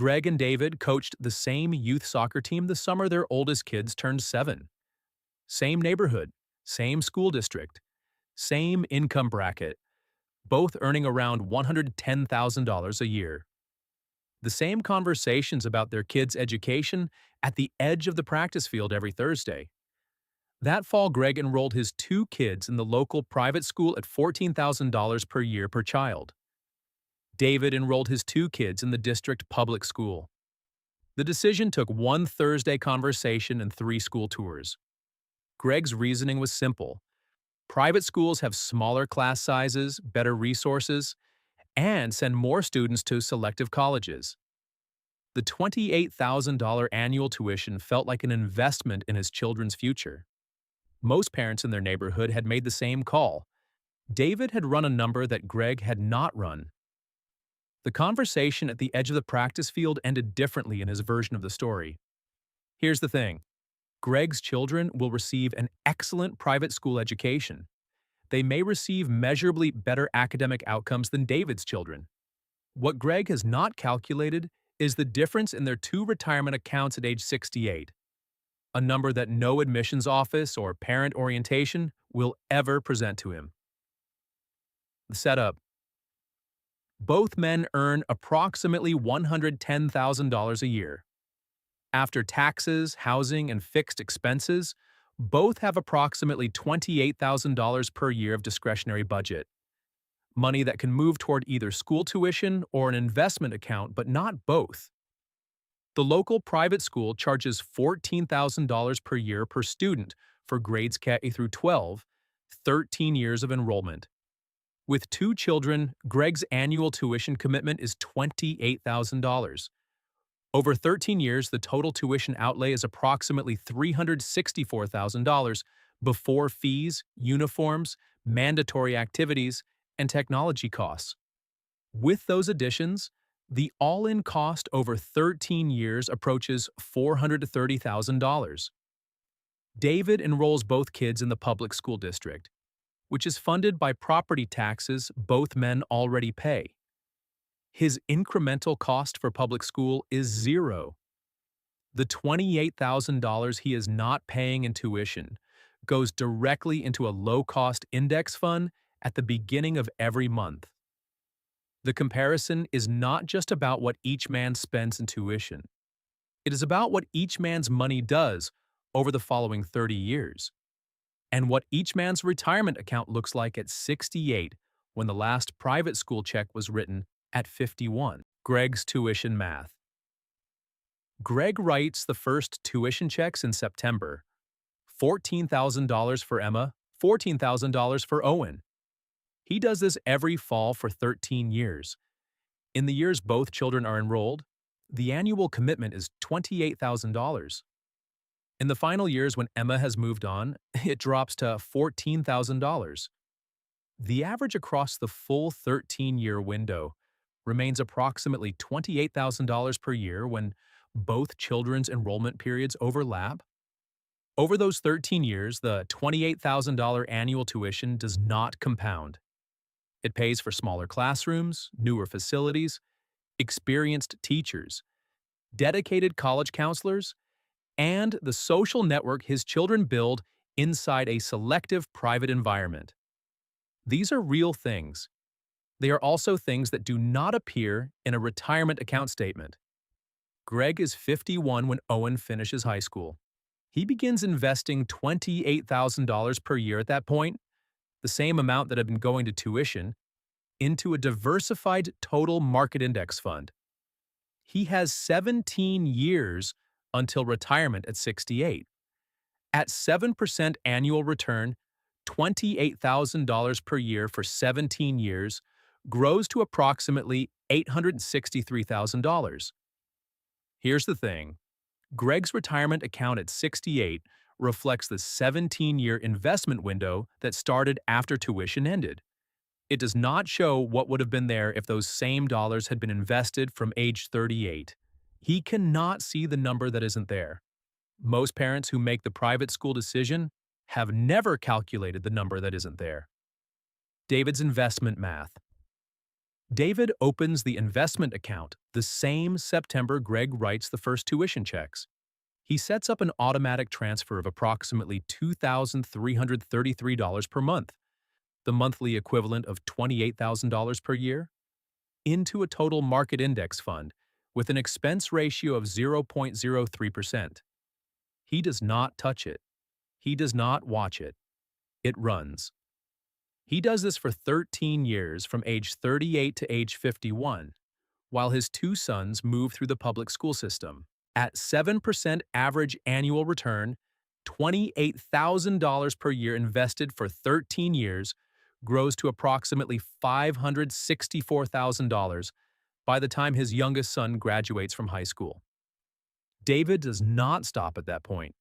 Greg and David coached the same youth soccer team the summer their oldest kids turned 7. Same neighborhood, same school district, same income bracket, both earning around $110,000 a year. The same conversations about their kids' education at the edge of the practice field every Thursday. That fall, Greg enrolled his 2 kids in the local private school at $14,000 per year per child. David enrolled his 2 kids in the district public school. The decision took one Thursday conversation and 3 school tours. Greg's reasoning was simple. Private schools have smaller class sizes, better resources, and send more students to selective colleges. The $28,000 annual tuition felt like an investment in his children's future. Most parents in their neighborhood had made the same call. David had run a number that Greg had not run. The conversation at the edge of the practice field ended differently in his version of the story. Here's the thing. Greg's children will receive an excellent private school education. They may receive measurably better academic outcomes than David's children. What Greg has not calculated is the difference in their 2 retirement accounts at age 68, a number that no admissions office or parent orientation will ever present to him. The setup. Both men earn approximately $110,000 a year. After taxes, housing, and fixed expenses, both have approximately $28,000 per year of discretionary budget. Money that can move toward either school tuition or an investment account, but not both. The local private school charges $14,000 per year per student for grades K through 12, 13 years of enrollment. With 2 children, Greg's annual tuition commitment is $28,000. Over 13 years, the total tuition outlay is approximately $364,000 before fees, uniforms, mandatory activities, and technology costs. With those additions, the all-in cost over 13 years approaches $430,000. David enrolls both kids in the public school district, which is funded by property taxes both men already pay. His incremental cost for public school is 0. The $28,000 he is not paying in tuition goes directly into a low-cost index fund at the beginning of every month. The comparison is not just about what each man spends in tuition. It is about what each man's money does over the following 30 years, and what each man's retirement account looks like at 68 when the last private school check was written at 51. Greg's tuition math. Greg writes the first tuition checks in September. $14,000 for Emma, $14,000 for Owen. He does this every fall for 13 years. In the years both children are enrolled, the annual commitment is $28,000. In the final years when Emma has moved on, it drops to $14,000. The average across the full 13-year window remains approximately $28,000 per year when both children's enrollment periods overlap. Over those 13 years, the $28,000 annual tuition does not compound. It pays for smaller classrooms, newer facilities, experienced teachers, dedicated college counselors, and the social network his children build inside a selective private environment. These are real things. They are also things that do not appear in a retirement account statement. Greg is 51 when Owen finishes high school. He begins investing $28,000 per year at that point, the same amount that had been going to tuition, into a diversified total market index fund. He has 17 years until retirement at 68. At 7% annual return, $28,000 per year for 17 years grows to approximately $863,000. Here's the thing. Greg's retirement account at 68 reflects the 17-year investment window that started after tuition ended. It does not show what would have been there if those same dollars had been invested from age 38. He cannot see the number that isn't there. Most parents who make the private school decision have never calculated the number that isn't there. David's investment math. David opens the investment account the same September Greg writes the first tuition checks. He sets up an automatic transfer of approximately $2,333 per month, the monthly equivalent of $28,000 per year, into a total market index fund with an expense ratio of 0.03%. He does not touch it. He does not watch it. It runs. He does this for 13 years from age 38 to age 51, while his two sons move through the public school system. At 7% average annual return, $28,000 per year invested for 13 years grows to approximately $564,000 by the time his youngest son graduates from high school. David does not stop at that point.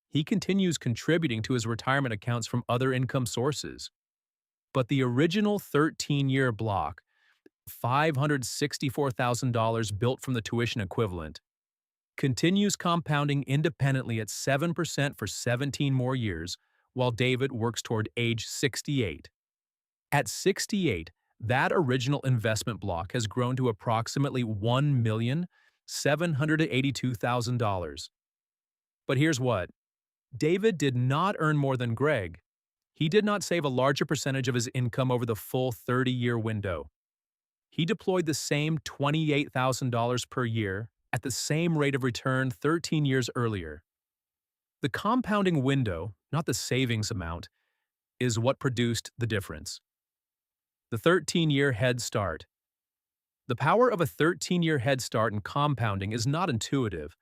He continues contributing to his retirement accounts from other income sources. But the original 13-year block, $564,000 built from the tuition equivalent, continues compounding independently at 7% for 17 more years while David works toward age 68. At 68, that original investment block has grown to approximately $1,782,000. But here's what. David did not earn more than Greg. He did not save a larger percentage of his income over the full 30-year window. He deployed the same $28,000 per year at the same rate of return 13 years earlier. The compounding window, not the savings amount, is what produced the difference. The 13-year head start. The power of a 13-year head start in compounding is not intuitive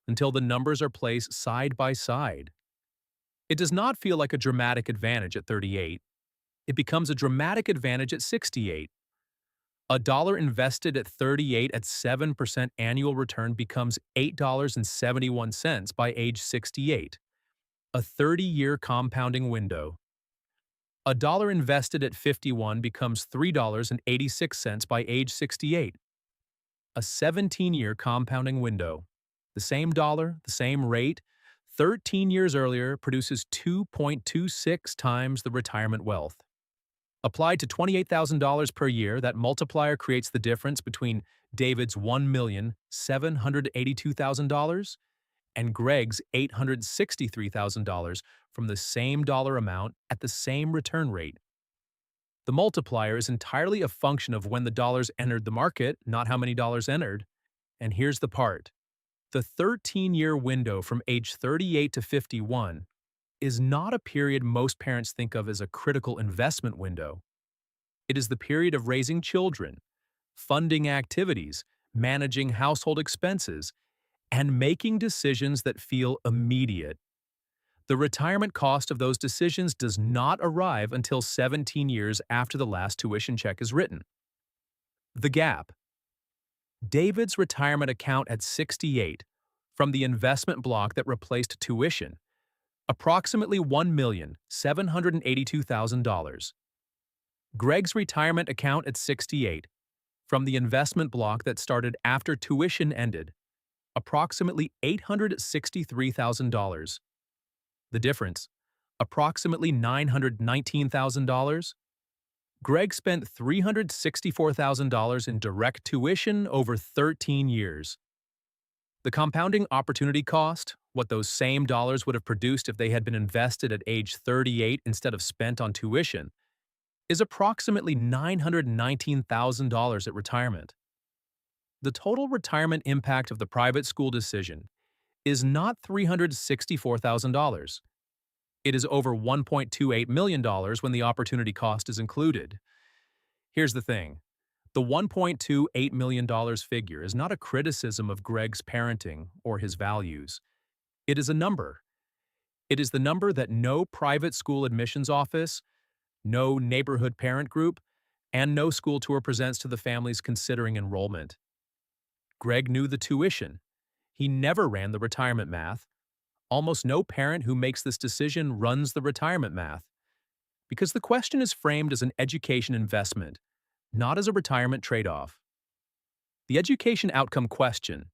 until the numbers are placed side by side. It does not feel like a dramatic advantage at 38. It becomes a dramatic advantage at 68. A dollar invested at 38 at 7% annual return becomes $8.71 by age 68. A 30-year compounding window. A dollar invested at 51 becomes $3.86 by age 68. A 17-year compounding window. The same dollar, the same rate, 13 years earlier produces 2.26 times the retirement wealth. Applied to $28,000 per year, that multiplier creates the difference between David's $1,782,000 and Greg's $863,000 from the same dollar amount at the same return rate. The multiplier is entirely a function of when the dollars entered the market, not how many dollars entered. And here's the part. The 13-year window from age 38 to 51 is not a period most parents think of as a critical investment window. It is the period of raising children, funding activities, managing household expenses, and making decisions that feel immediate. The retirement cost of those decisions does not arrive until 17 years after the last tuition check is written. The gap. David's retirement account at 68, from the investment block that replaced tuition, approximately $1,782,000. Greg's retirement account at 68, from the investment block that started after tuition ended, approximately $863,000. The difference, approximately $919,000. Greg spent $364,000 in direct tuition over 13 years. The compounding opportunity cost, what those same dollars would have produced if they had been invested at age 38 instead of spent on tuition, is approximately $919,000 at retirement. The total retirement impact of the private school decision is not $364,000. It is over $1.28 million when the opportunity cost is included. Here's the thing. The $1.28 million figure is not a criticism of Greg's parenting or his values. It is a number. It is the number that no private school admissions office, no neighborhood parent group, and no school tour presents to the families considering enrollment. Greg knew the tuition. He never ran the retirement math. Almost no parent who makes this decision runs the retirement math. Because the question is framed as an education investment, not as a retirement trade-off. The education outcome question.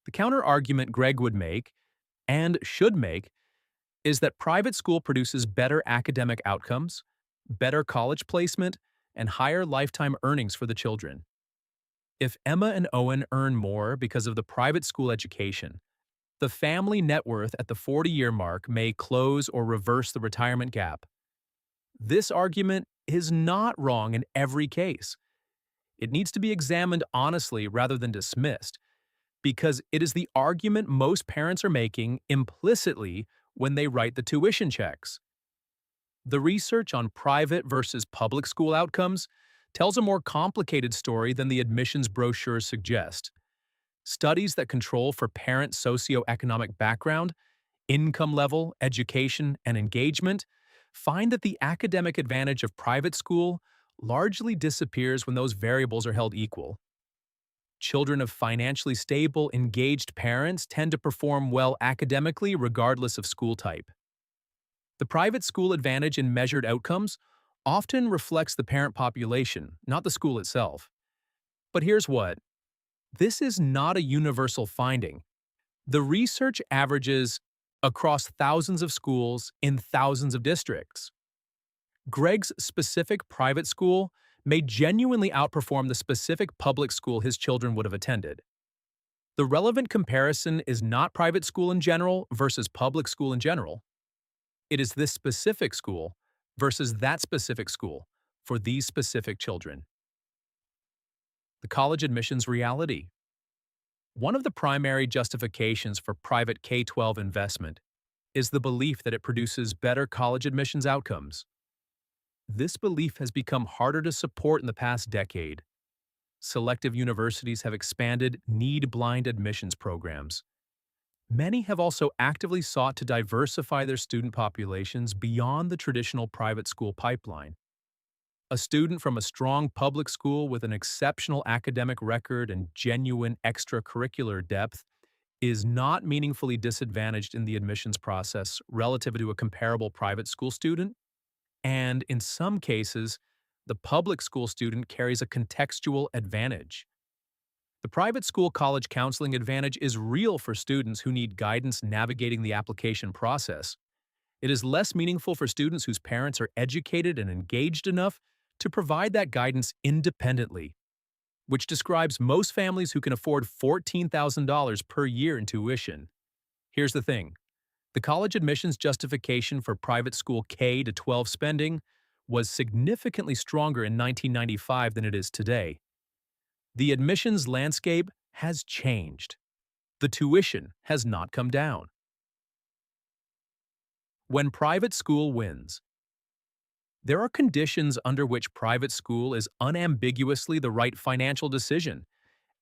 The counter-argument Greg would make, and should make, is that private school produces better academic outcomes, better college placement, and higher lifetime earnings for the children. If Emma and Owen earn more because of the private school education, the family net worth at the 40-year mark may close or reverse the retirement gap. This argument is not wrong in every case. It needs to be examined honestly rather than dismissed, because it is the argument most parents are making implicitly when they write the tuition checks. The research on private versus public school outcomes tells a more complicated story than the admissions brochures suggest. Studies that control for parent socioeconomic background, income level, education, and engagement find that the academic advantage of private school largely disappears when those variables are held equal. Children of financially stable, engaged parents tend to perform well academically regardless of school type. The private school advantage in measured outcomes often reflects the parent population, not the school itself. But here's what: this is not a universal finding. The research averages across thousands of schools in thousands of districts. Greg's specific private school may genuinely outperform the specific public school his children would have attended. The relevant comparison is not private school in general versus public school in general. It is this specific school versus that specific school for these specific children. The college admissions reality. One of the primary justifications for private K-12 investment is the belief that it produces better college admissions outcomes. This belief has become harder to support in the past decade. Selective universities have expanded need-blind admissions programs. Many have also actively sought to diversify their student populations beyond the traditional private school pipeline. A student from a strong public school with an exceptional academic record and genuine extracurricular depth is not meaningfully disadvantaged in the admissions process relative to a comparable private school student, and in some cases, the public school student carries a contextual advantage. The private school college counseling advantage is real for students who need guidance navigating the application process. It is less meaningful for students whose parents are educated and engaged enough to provide that guidance independently, which describes most families who can afford $14,000 per year in tuition. Here's the thing: the college admissions justification for private school K-12 spending was significantly stronger in 1995 than it is today. The admissions landscape has changed. The tuition has not come down. When private school wins. There are conditions under which private school is unambiguously the right financial decision,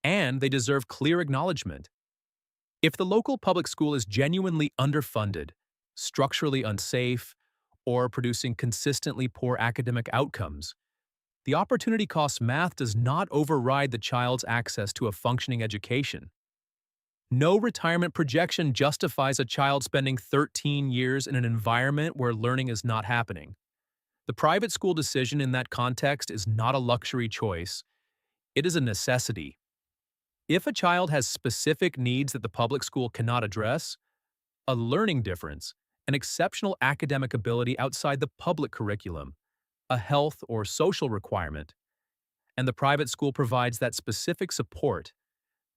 and they deserve clear acknowledgement. If the local public school is genuinely underfunded, structurally unsafe, or producing consistently poor academic outcomes, the opportunity cost math does not override the child's access to a functioning education. No retirement projection justifies a child spending 13 years in an environment where learning is not happening. The private school decision in that context is not a luxury choice. It is a necessity. If a child has specific needs that the public school cannot address, a learning difference, an exceptional academic ability outside the public curriculum, a health or social requirement, and the private school provides that specific support,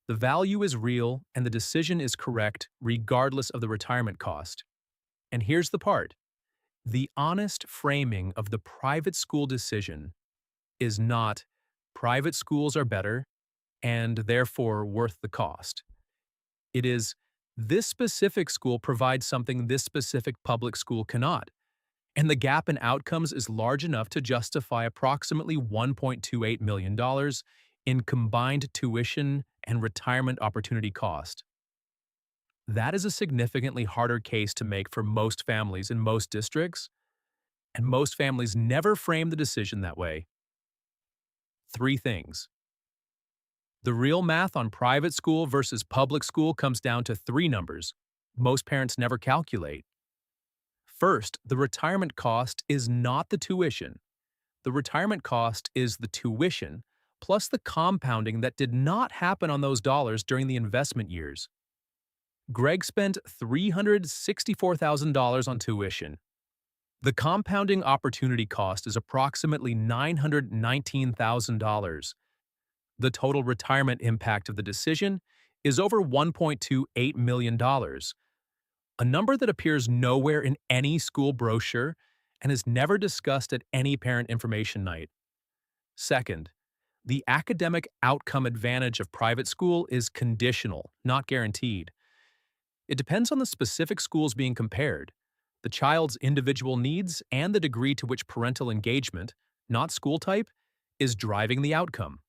the value is real and the decision is correct regardless of the retirement cost. And here's the part: the honest framing of the private school decision is not "private schools are better and therefore worth the cost." It is "this specific school provides something this specific public school cannot, and the gap in outcomes is large enough to justify approximately $1.28 million in combined tuition and retirement opportunity cost." That is a significantly harder case to make for most families in most districts, and most families never frame the decision that way. 3 things. The real math on private school versus public school comes down to 3 numbers most parents never calculate. First, the retirement cost is not the tuition. The retirement cost is the tuition plus the compounding that did not happen on those dollars during the investment years. Greg spent $364,000 on tuition. The compounding opportunity cost is approximately $919,000. The total retirement impact of the decision is over $1.28 million, dollars, a number that appears nowhere in any school brochure and is never discussed at any parent information night. Second, the academic outcome advantage of private school is conditional, not guaranteed. It depends on the specific schools being compared, the child's individual needs, and the degree to which parental engagement, not school type, is driving the outcome.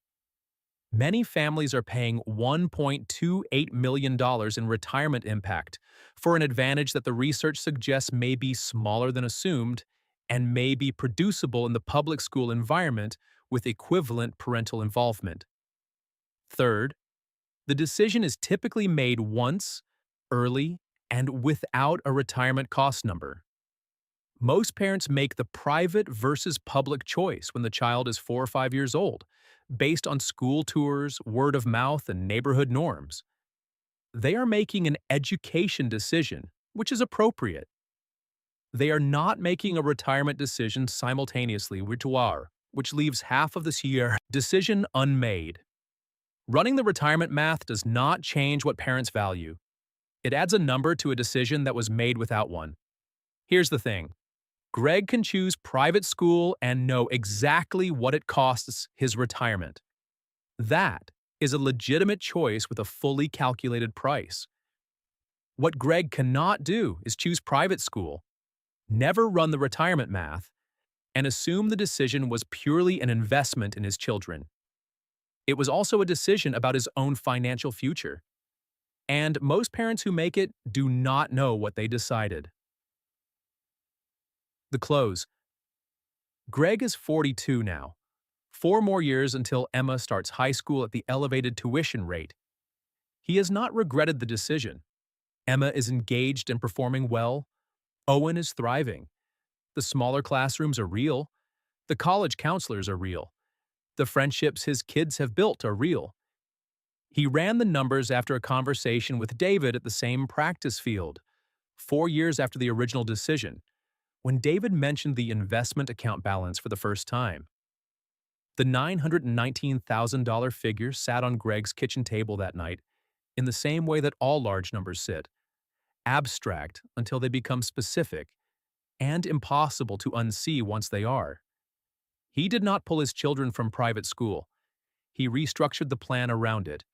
Many families are paying $1.28 million dollars in retirement impact for an advantage that the research suggests may be smaller than assumed and may be producible in the public school environment with equivalent parental involvement. Third, the decision is typically made once, early, and without a retirement cost number. Most parents make the private versus public choice when the child is 4 or 5 years old, based on school tours, word of mouth, and neighborhood norms. They are making an education decision, which is appropriate. They are not making a retirement decision simultaneously, which leaves half of this year decision unmade. Running the retirement math does not change what parents value. It adds a number to a decision that was made without one. Here's the thing. Greg can choose private school and know exactly what it costs his retirement. That is a legitimate choice with a fully calculated price. What Greg cannot do is choose private school, never run the retirement math, and assume the decision was purely an investment in his children. It was also a decision about his own financial future. And most parents who make it do not know what they decided. The close. Greg is 42 now. 4 more years until Emma starts high school at the elevated tuition rate. He has not regretted the decision. Emma is engaged and performing well. Owen is thriving. The smaller classrooms are real. The college counselors are real. The friendships his kids have built are real. He ran the numbers after a conversation with David at the same practice field, 4 years after the original decision, when David mentioned the investment account balance for the first time. The $919,000 figure sat on Greg's kitchen table that night in the same way that all large numbers sit, abstract until they become specific, and impossible to unsee once they are. He did not pull his children from private school. He restructured the plan around it.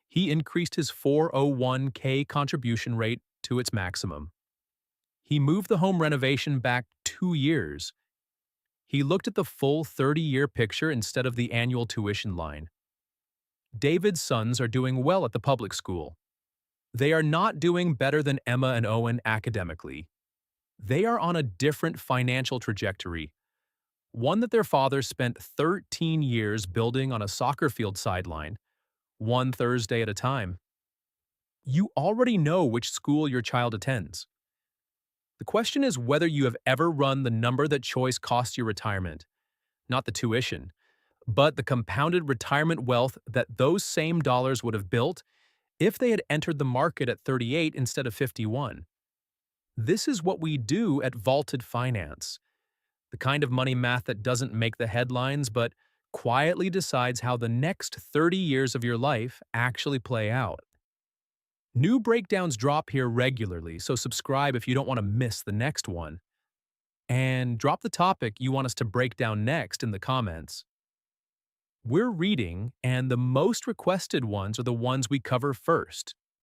He increased his 401k contribution rate to its maximum. He moved the home renovation back 2 years. He looked at the full 30-year picture instead of the annual tuition line. David's sons are doing well at the public school. They are not doing better than Emma and Owen academically. They are on a different financial trajectory, one that their father spent 13 years building on a soccer field sideline, one Thursday at a time. You already know which school your child attends. The question is whether you have ever run the number that choice costs your retirement, not the tuition, but the compounded retirement wealth that those same dollars would have built if they had entered the market at 38 instead of 51. This is what we do at Vaulted Finance, the kind of money math that doesn't make the headlines but quietly decides how the next 30 years of your life actually play out. New breakdowns drop here regularly, so subscribe if you don't want to miss the next one. And drop the topic you want us to break down next in the comments. We're reading, and the most requested ones are the ones we cover first.